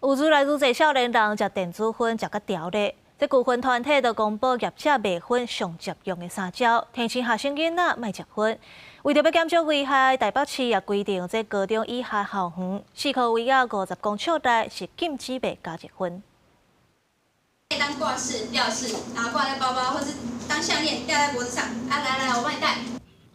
有愈来愈侪少年人食电子烟食甲条咧。这股份团体就公布业者卖烟上接用的3招，提醒学生囡仔莫食烟。为着要减少危害，台北市也规定，这高中以下校园4颗位啊50公尺内是禁止卖加热烟。当挂饰、吊饰，然后挂在包包，或是当项链吊在脖子上。来，我帮你戴。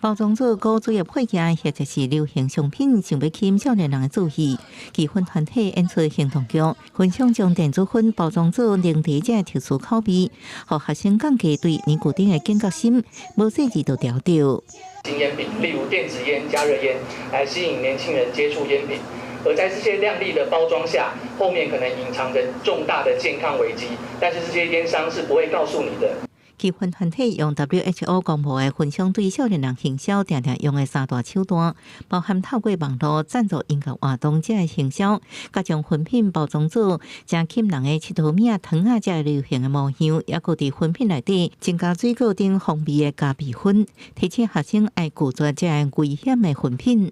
包装做高主要配件或者是流行商品，想要吸引少年人的注意。气氛团体演出行动剧，分享将电子烟包装做凝茶这特殊口味，让学生降低对尼古丁的警觉心，无细致就调掉。新烟品，例如电子烟、加热烟，来吸引年轻人接触烟品。而在这些亮丽的包装下，后面可能隐藏着重大的健康危机，但是这些烟商是不会告诉你的。气氛团体用 WHO 公布的分享对少年人行销常常用的3大手段，包含透过网络赞助音乐活动这的行销，甲将烟品包装做正吸引人的七头面糖啊这流行的模样，也搁伫烟品内底增加水果等风味的加味粉，提醒学生爱拒绝这危险的烟品。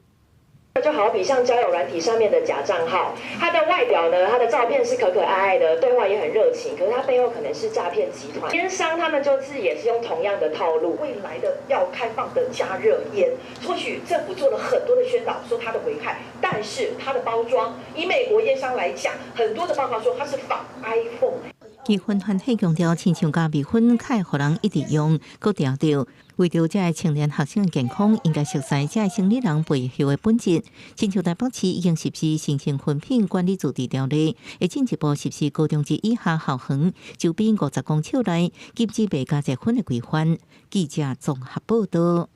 就好比像交友软体上面的假账号，它的外表呢，它的照片是可可爱爱的，对话也很热情，可是它背后可能是诈骗集团。烟商他们就是也是用同样的套路，未来的要开放的加热烟，或许政府做了很多的宣导，说它的危害，但是它的包装，以美国烟商来讲，很多的报告说它是仿 iPhone。气氛团体强调，亲像加味粉，较会互人一直用，搁调调。为着这青年学生的健康，应该熟悉这生理人背后的本质。亲像台北市已经实施新型烟品管理自治条例，会进一步实施高中及以下校园周边50公尺内禁止卖加热烟的规范。记者综合报道。